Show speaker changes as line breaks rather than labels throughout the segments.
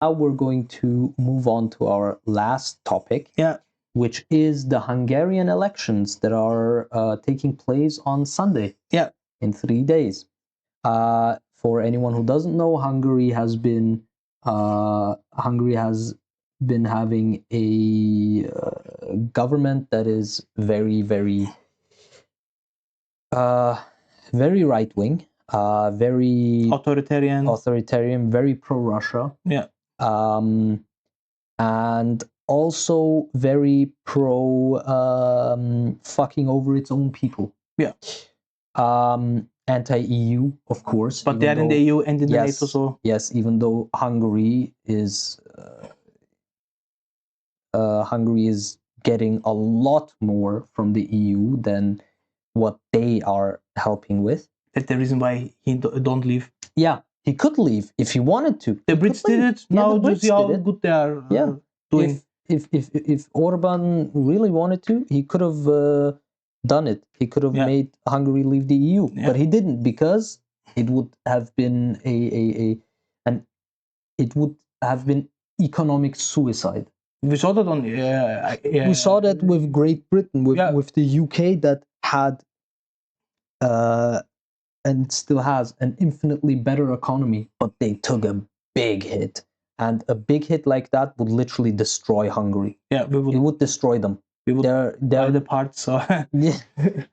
Now we're going to move on to our last topic, which is the Hungarian elections that are taking place on Sunday. In 3 days. For anyone who doesn't know, Hungary has been having a government that is very, very, very right wing, very authoritarian, very pro Russia. And also very pro fucking over its own people. Anti-EU, of course.
But they're in the EU and in the NATO, so...
Yes, even though Hungary is getting a lot more from the EU than what they are helping with.
That's the reason why he don't leave.
Yeah, he could leave if he wanted to.
The Brits did it. Now you see how good they are doing.
If Orbán really wanted to, he could have done it. He could have made Hungary leave the EU, but he didn't, because it would have been economic suicide.
We saw that on.
We saw that with Great Britain, with the UK that had and still has an infinitely better economy, but they took a big hit, and a big hit like that would literally destroy Hungary.
It
would destroy them.
We would buy the parts. So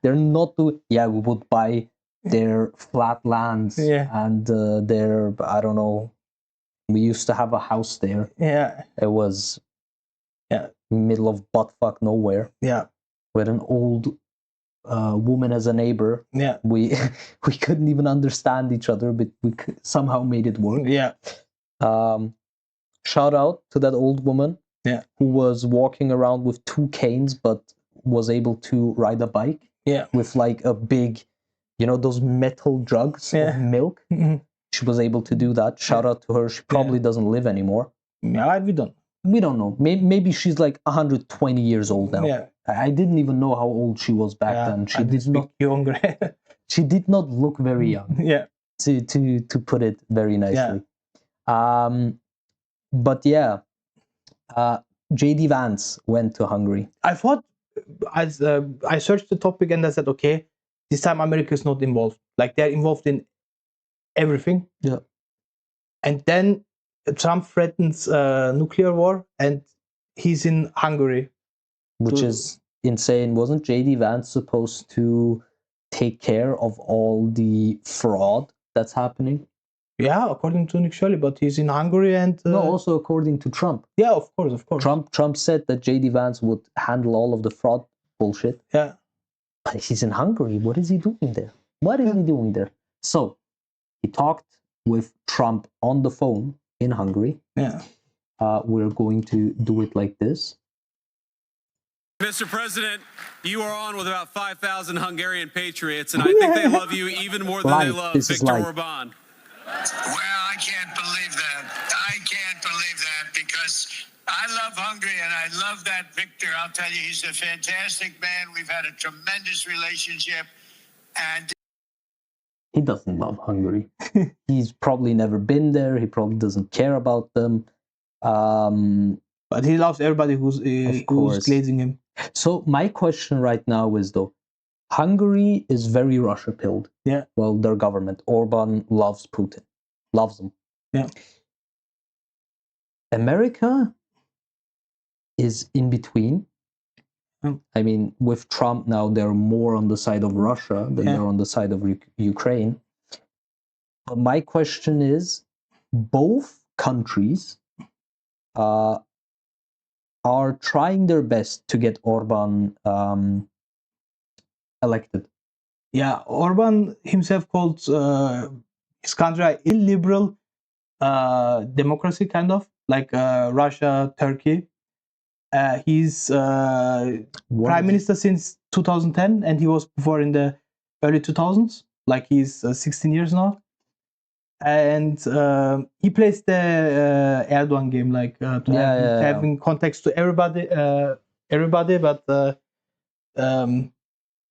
they're not doing. We would buy their flat lands and their, I don't know. We used to have a house there. It was middle of buttfuck nowhere. With an old woman as a neighbor. We couldn't even understand each other, but we somehow made it work. Shout out to that old woman. Who was walking around with 2 canes, but was able to ride a bike. With like a big, those metal jugs of milk. She was able to do that. Shout out to her. She probably doesn't live anymore. We don't know. Maybe she's like 120 years old now. I didn't even know how old she was back then. She did not
younger.
She did not look very young. To put it very nicely. But JD Vance went to Hungary.
I thought, I searched the topic and I said, okay, this time America is not involved. Like, they're involved in everything. And then Trump threatens nuclear war, and he's in Hungary.
Which is insane. Wasn't JD Vance supposed to take care of all the fraud that's happening?
According to Nick Shelley, but he's in Hungary and...
No, also according to Trump.
Of course.
Trump said that JD Vance would handle all of the fraud bullshit. But he's in Hungary. What is he doing there? So, he talked with Trump on the phone in Hungary. We're going to do it like this.
Mr. President, you are on with about 5,000 Hungarian patriots, and I think they love you even more than they love Viktor Orbán.
Well, I can't believe that because I love Hungary and I love that Viktor. I'll tell you, he's a fantastic man. We've had a tremendous relationship, and
he doesn't love Hungary. He's probably never been there. He probably doesn't care about them.
But he loves everybody who's glazing him.
So my question right now is, though, Hungary is very Russia-pilled. Well, their government, Orbán, loves Putin. Loves him. America is in between. I mean, with Trump now, they're more on the side of Russia than they're on the side of Ukraine. But my question is, both countries are trying their best to get Orbán elected.
Orbán himself called his country an illiberal democracy, kind of like Russia, Turkey. He's prime minister since 2010, and he was before in the early 2000s. Like, he's 16 years now, and he plays the Erdogan game, like having contacts to everybody. But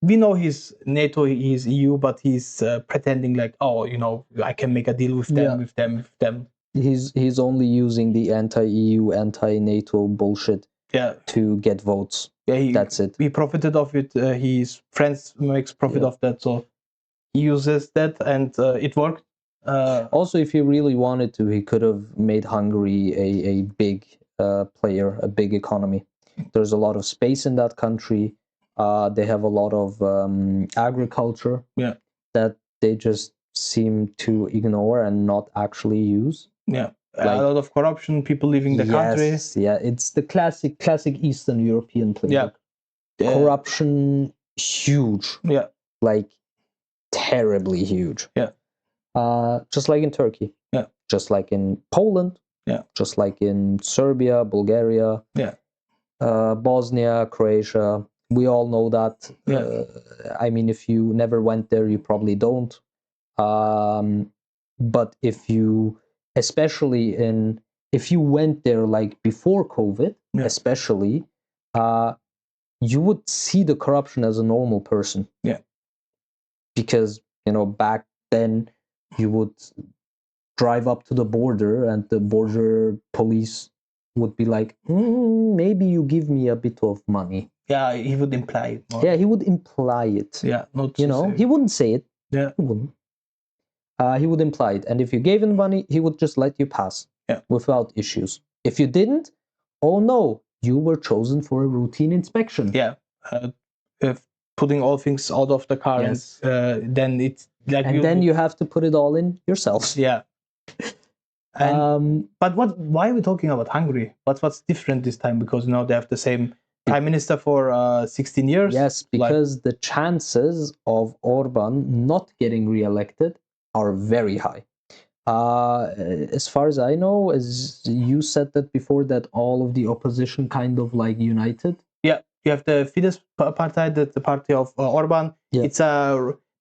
we know he's NATO, he's EU, but he's pretending like, I can make a deal with them, with them.
he's only using the anti-EU, anti-NATO bullshit to get votes.
Yeah,
that's it.
He profited of it. His friends makes profit of that, so he uses that, and it worked.
Also, if he really wanted to, he could have made Hungary a big player, a big economy. There's a lot of space in that country. They have a lot of agriculture that they just seem to ignore and not actually use.
Yeah, like, a lot of corruption, people leaving the country.
Yeah, it's the classic Eastern European playbook. Yeah. Corruption, huge.
Yeah.
Like, terribly huge.
Yeah.
Just like in Turkey.
Yeah.
Just like in Poland.
Yeah.
Just like in Serbia, Bulgaria.
Yeah.
Bosnia, Croatia. We all know that.
Yeah.
I mean, if you never went there, you probably don't. But if you, especially if you went there like before COVID, especially, you would see the corruption as a normal person.
Yeah.
Because, back then you would drive up to the border and the border police would be like, maybe you give me a bit of money.
Yeah, he would imply it more.
Yeah, he would imply it.
Yeah, not
he wouldn't say it.
Yeah.
He wouldn't. He would imply it. And if you gave him money, he would just let you pass without issues. If you didn't, oh no, you were chosen for a routine inspection.
Yeah. If putting all things out of the car, and then it's like
then you have to put it all in yourself.
Yeah. And, but why are we talking about Hungary? What's different this time? Because they have the same prime minister for 16 years.
Yes, because the chances of Orbán not getting re-elected are very high. As far as I know, as you said that before, that all of the opposition kind of like united.
Yeah, you have the Fidesz party, the party of Orbán.
Yeah.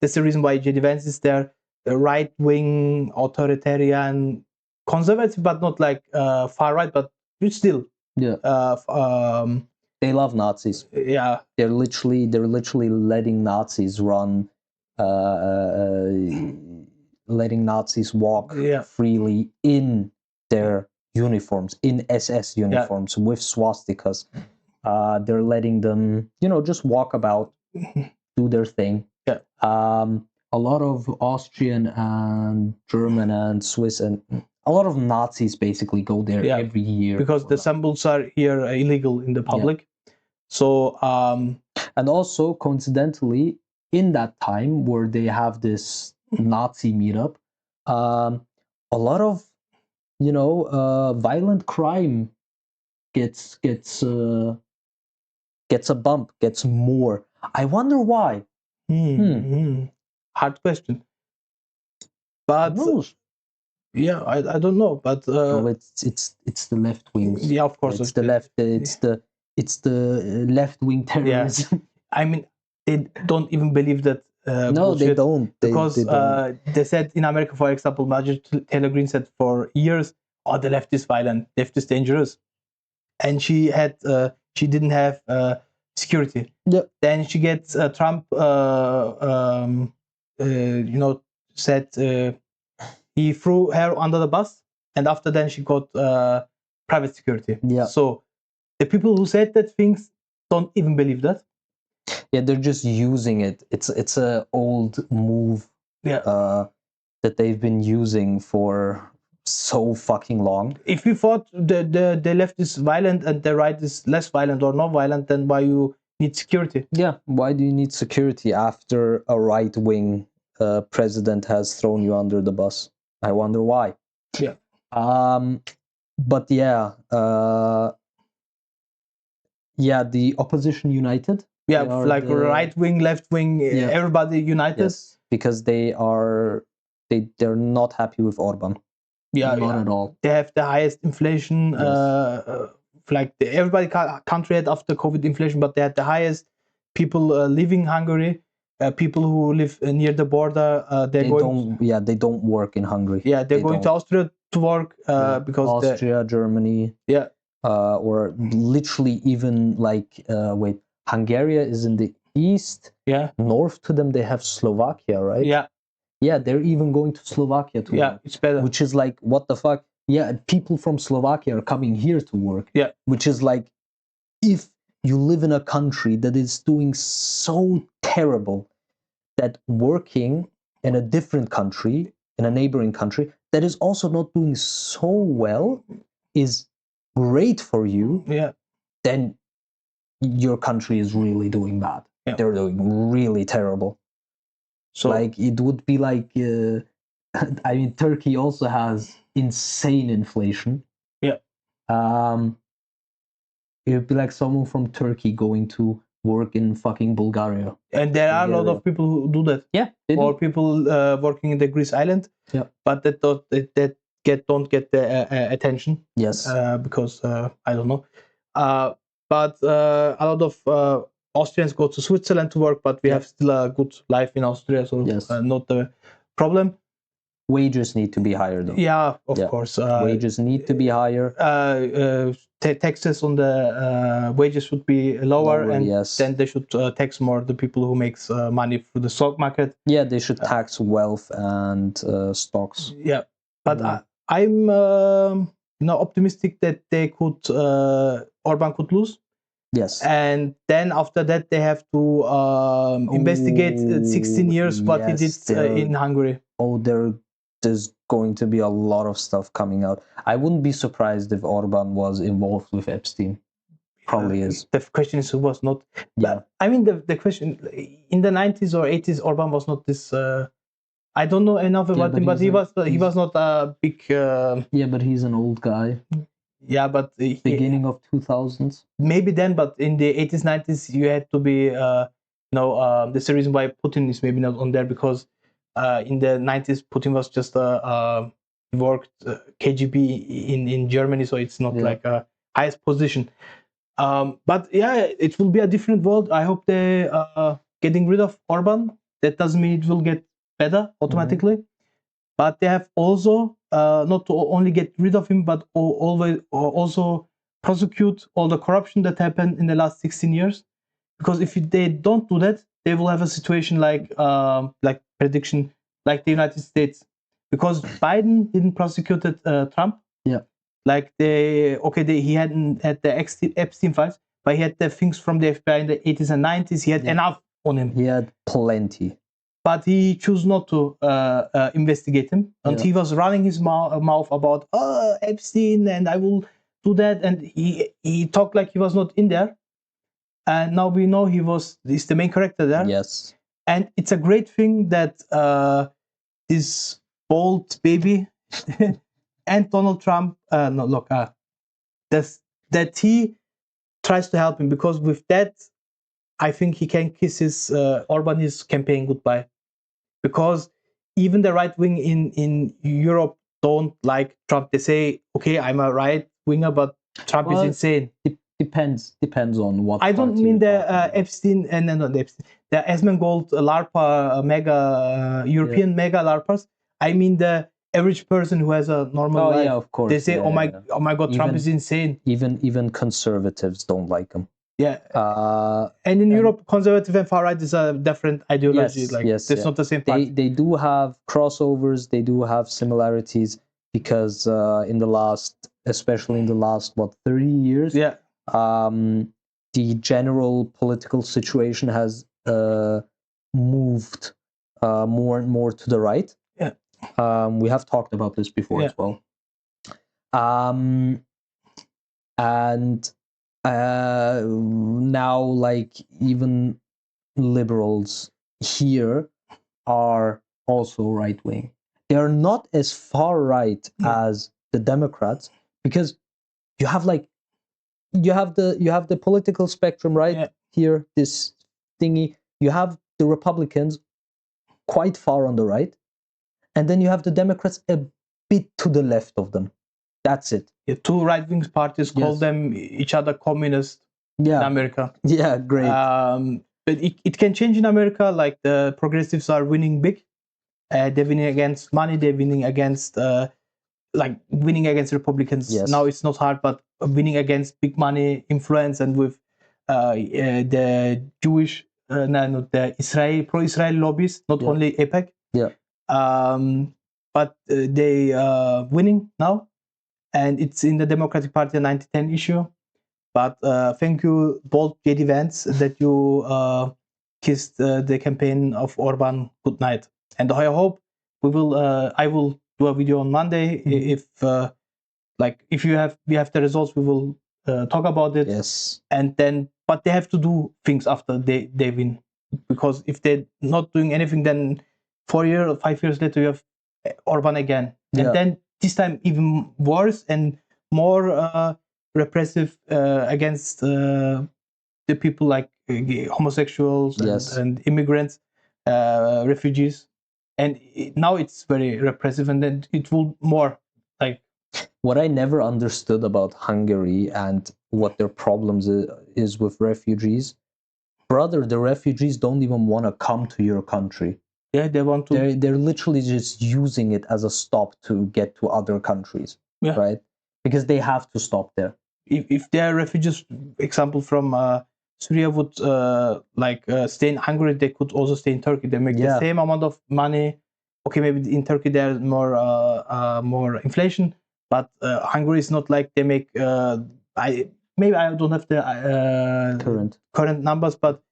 That's the reason why JD Vance is there. The right-wing, authoritarian, conservative, but not like far right, but still.
Yeah. They love Nazis.
Yeah.
They're literally letting Nazis run, letting Nazis walk freely in their uniforms, in SS uniforms with swastikas. They're letting them, just walk about, do their thing.
Yeah.
A lot of Austrian and German and Swiss and a lot of Nazis basically go there every year.
Because the symbols are here illegal in the public. Yeah. So,
and also coincidentally, in that time where they have this Nazi meetup, a lot of, violent crime gets a bump, gets more. I wonder why.
Hard question. But yeah, I don't know. But
no, it's the left wing.
Yeah, of course.
It's the left. It's the left wing terrorism.
Yeah. I mean, they don't even believe that.
No, they don't.
Because they said in America, for example, Marjorie Taylor Greene said for years, "Oh, the left is violent, left is dangerous," and she didn't have security.
Yeah.
Then she gets Trump. Said he threw her under the bus, and after then she got private security.
Yeah.
So the people who said that things don't even believe that.
Yeah, they're just using it. It's a old move.
Yeah.
That they've been using for so fucking long.
If you thought the left is violent and the right is less violent or not violent, then why you need security?
Yeah. Why do you need security after a right-wing president has thrown you under the bus? I wonder why.
Yeah.
But yeah. The opposition united.
Yeah, like right wing, left wing, everybody united.
Yes, because they're not happy with Orbán.
Yeah,
not at all.
They have the highest inflation. Yes. Everybody country had after COVID inflation, but they had the highest people leaving Hungary. People who live near the border, they
don't work in Hungary.
Yeah, they're going to Austria to work because
Austria, Germany.
Yeah.
Or literally even Hungary is in the east.
Yeah.
North to them, they have Slovakia, right?
Yeah.
Yeah, they're even going to Slovakia too.
Yeah, it's better.
Which is like, what the fuck? Yeah, people from Slovakia are coming here to work.
Yeah.
Which is like, if you live in a country that is doing so terrible, that working in a different country, in a neighboring country, that is also not doing so well, is great for you,
Yeah.
then your country is really doing bad.
Yeah.
They're doing really terrible.
So
like, it would be like, I mean, Turkey also has insane inflation.
Yeah.
It would be like someone from Turkey going to work in fucking Bulgaria.
And there are a lot of people who do that.
Yeah, they
Or
do.
people working in the Greece island.
Yeah.
But that don't get the attention.
Yes.
Because I don't know. But a lot of Austrians go to Switzerland to work, but we have still a good life in Austria, so
Yes.
not the problem.
Wages need to be higher, though.
Yeah, of course.
Wages need to be higher.
Taxes on the wages should be lower, and then they should tax more the people who makes money through the stock market.
Yeah, they should tax wealth and stocks.
Yeah, but I'm optimistic that they could Orbán could lose.
Yes.
And then after that they have to investigate 16 years what he did in Hungary.
There's going to be a lot of stuff coming out. I wouldn't be surprised if Orbán was involved with Epstein. Probably is.
The question is who was not.
Yeah.
I mean, the question, in the 90s or 80s, Orbán was not this... I don't know enough about him, but he was not a big...
yeah, but he's an old guy.
Yeah, but...
Beginning of 2000s.
Maybe then, but in the 80s, 90s, you had to be... there's a reason why Putin is maybe not on there, because in the 90s, Putin was just worked KGB in Germany, so it's not like a highest position. But yeah, it will be a different world. I hope they getting rid of Orbán. That doesn't mean it will get better automatically. But they have also not to only get rid of him, but also prosecute all the corruption that happened in the last 16 years. Because if they don't do that, they will have a situation like prediction, like the United States. Because Biden didn't prosecute Trump.
Yeah.
Like he hadn't had the Epstein files, but he had the things from the FBI in the 80s and 90s. He had enough on him.
He had plenty.
But he chose not to investigate him. And he was running his mouth about Epstein, and I will do that. And he talked like he was not in there. And now we know he's the main character there.
Yes.
And it's a great thing that this bold baby and Donald Trump, that he tries to help him, because with that, I think he can kiss Orbán his campaign goodbye. Because even the right wing in Europe don't like Trump. They say, okay, I'm a right winger, but Trump is insane.
Depends on what.
I don't mean the Epstein and not the Epstein, the Asmongold LARPA European mega LARPers. I mean the average person who has a normal life.
Yeah, of course.
They say, oh my God, Trump is insane.
Even conservatives don't like him.
Yeah. And in Europe, conservative and far right is a different ideology. It's not the same party.
They do have crossovers. They do have similarities, because especially in the last 30 years.
Yeah.
The general political situation has moved more and more to the right.
Yeah.
We have talked about this before as well. And now, like, even liberals here are also right wing. They are not as far right as the Democrats, because you have the political spectrum right here, this thingy. You have the Republicans quite far on the right, and then you have the Democrats a bit to the left of them. That's it.
Yeah, two right-wing parties call them each other communist in America.
Yeah, great.
But it can change in America. Like, the progressives are winning big. They're winning against money. They're winning against winning against Republicans.
Yes.
Now it's not hard, but winning against big money influence, and with the Jewish, the pro-Israel lobbies, not only AIPAC.
Yeah.
But they winning now. and it's in the Democratic Party 90-10 issue. But thank you, bold JD Vance, that you kissed the campaign of Orbán goodnight. And I hope we will. I will do a video on Monday. If we have the results, we will talk about it.
Yes.
And then, but they have to do things after they win, because if they're not doing anything, then 4 years or 5 years later you have Orbán again, and then this time even worse and more repressive against the people like homosexuals and immigrants, refugees, and now it's very repressive, and then it will more like.
What I never understood about Hungary and what their problems is with refugees, brother, the refugees don't even want to come to your country.
Yeah, they want to.
They're literally just using it as a stop to get to other countries, right? Because they have to stop there.
If they are refugees, example from Syria would stay in Hungary, they could also stay in Turkey. They make the same amount of money. Okay, maybe in Turkey there's more inflation, but Hungary is not like they make. I don't have the current numbers, but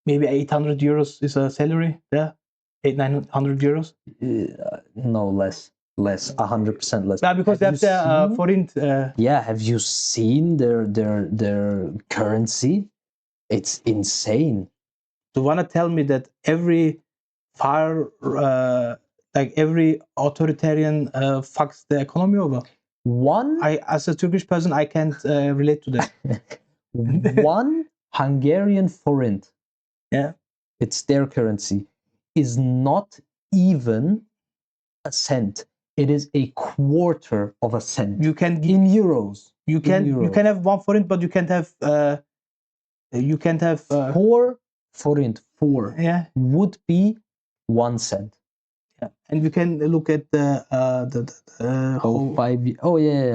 maybe 800 euros is a salary there. 900 euros.
No, less, 100% less.
Yeah, because that's the forint.
Yeah, have you seen their currency? It's insane.
Do you wanna tell me that every every authoritarian fucks the economy over? As a Turkish person, I can't relate to that.
One Hungarian forint, it's their currency, is not even a cent. It is a quarter of a cent.
You can
in euros.
You can have 1 forint, but you can't have
4 forint. 4 would be 1 cent.
Yeah, and you can look at the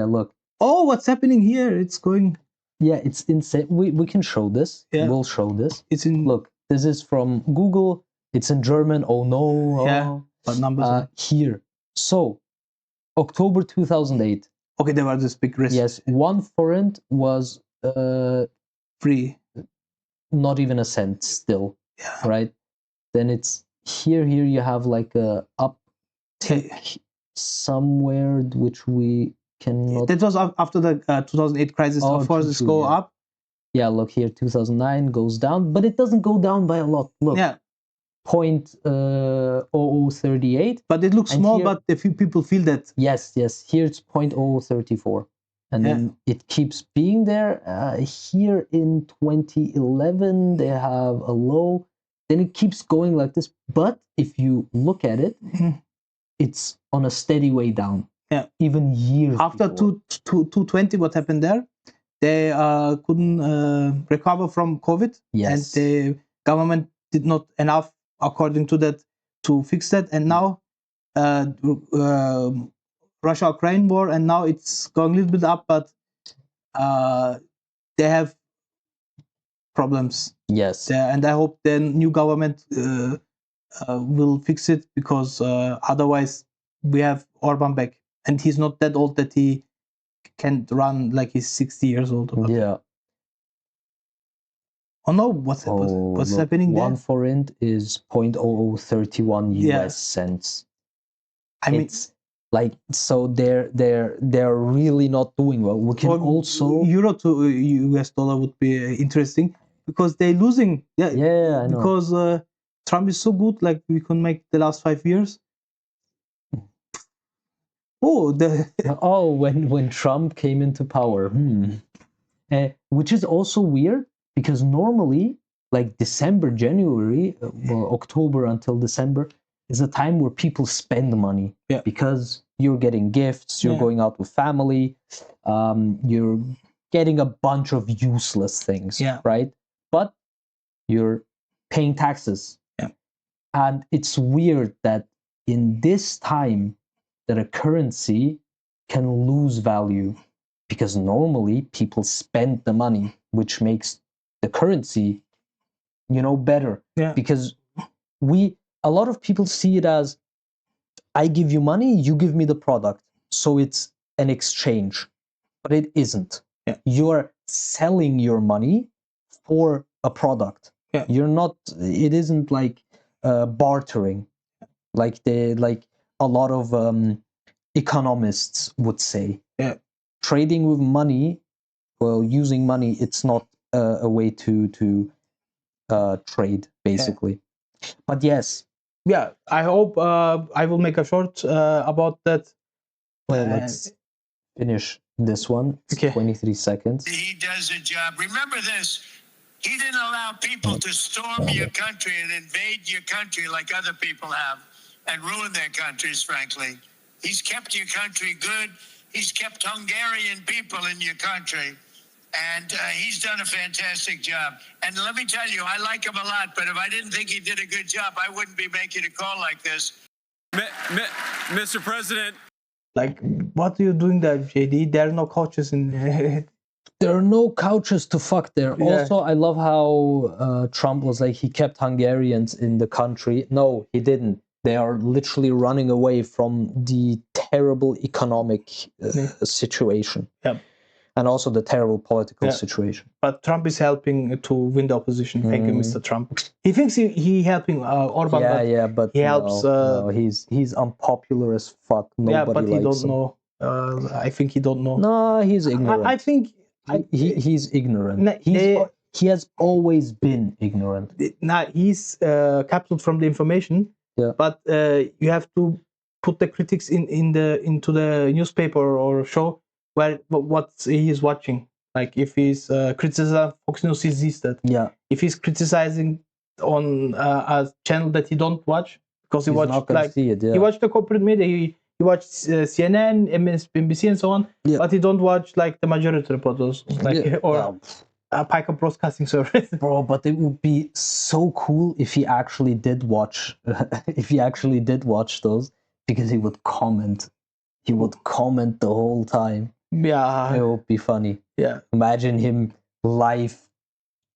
look.
Oh, what's happening here? It's going.
Yeah, it's insane. We can show this.
Yeah.
We'll show this.
It's in.
Look, this is from Google. It's in German. Oh no.
Yeah. But numbers
here. So, October 2008.
Okay, there was this big risk.
Yes, 1 forint was
free.
Not even a cent still.
Yeah.
Right. Then it's here you have like a uptick somewhere which we cannot.
That was after the 2008 crisis. Of course, it's go up.
Yeah, look here, 2009 goes down, but it doesn't go down by a lot. Look.
Yeah.
0.0038.
But it looks small, but the few people feel that.
Yes. Here it's 0.0034. And then it keeps being there. Here in 2011, they have a low. Then it keeps going like this. But if you look at it, it's on a steady way down.
Yeah.
Even years
after 2020, what happened there? They couldn't recover from COVID.
Yes.
And the government did not enough, according to that, to fix that. And now Russia-Ukraine war, and now it's going a little bit up, but they have problems.
Yes.
And I hope the new government will fix it, because otherwise we have Orbán back, and he's not that old that he can run like he's 60 years old.
Yeah.
Oh no, what's happening there?
1 forint is 0.0031 US cents.
I mean,
it's like, so they're really not doing well. We can also
euro to US dollar would be interesting, because they're losing.
I know.
Because Trump is so good, like we can make the last 5 years.
When Trump came into power, which is also weird, because normally, like December, January, October until December is a time where people spend money, because you're getting gifts, you're going out with family, you're getting a bunch of useless things, right? But you're paying taxes. And it's weird that in this time that a currency can lose value, because normally people spend the money, which makes the currency, better. Because a lot of people see it as, I give you money, you give me the product. so it's an exchange, but it isn't.
Yeah.
You're selling your money for a product.
Yeah.
You're not. It isn't like bartering, like a lot of economists would say.
Yeah.
Trading with money, well, using money, it's not a way to trade, basically. Yeah. But yes.
Yeah, I hope I will make a short about that.
Well, let's finish this one. It's 23 seconds.
He does a job. Remember this. He didn't allow people to storm your country and invade your country like other people have and ruin their countries, frankly. He's kept your country good. He's kept Hungarian people in your country. And he's done a fantastic job. And let me tell you, I like him a lot, but if I didn't think he did a good job, I wouldn't be making a call like this.
Mr. President.
Like, what are you doing there, JD? There are no couches in...
There are no couches to fuck there. Yeah. Also, I love how Trump was like, he kept Hungarians in the country. No, he didn't. They are literally running away from the terrible economic situation.
Yep.
And also the terrible political situation.
But Trump is helping to win the opposition. Thank you, Mr. Trump. He thinks he helping Orbán.
But
he helps.
No, he's unpopular as fuck. Nobody
but he
likes
don't know. I think he don't know.
No, he's ignorant.
I think
he's ignorant. He has always been ignorant.
He's captured from the information.
Yeah.
But you have to put the critics into the newspaper or show where what he is watching. Like if he's criticizing Fox News, he sees that.
Yeah.
If he's criticizing on a channel that he don't watch because he watched he watched the corporate media, he watched CNN, MSNBC, and so on. Yeah. But he don't watch like the majority reporters, or Pika Broadcasting Service.
Bro, but it would be so cool if he actually did watch. If he actually did watch those, because he would comment. He would comment the whole time.
Yeah,
it would be funny.
Yeah,
imagine him live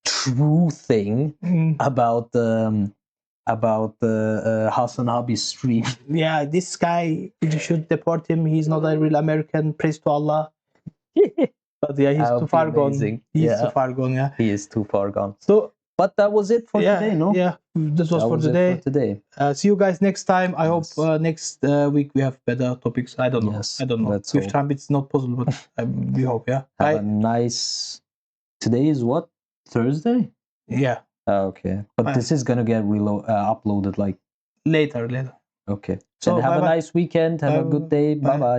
truthing about the Hassan Abi stream.
Yeah, this guy, you should deport him. He's not a real American. Praise to Allah. But yeah, he's too far gone. He's too far gone. Yeah,
he is too far gone.
So,
but that was it for today. No.
Yeah, this was for today. See you guys next time. I hope next week we have better topics. I don't know.
Yes,
I don't know. With Trump, it's not possible, but we hope. Yeah.
Have a nice. Today is what? Thursday.
Yeah.
Okay, but this is gonna get uploaded like
later.
Okay. So have a nice weekend. Have a good day. Bye bye.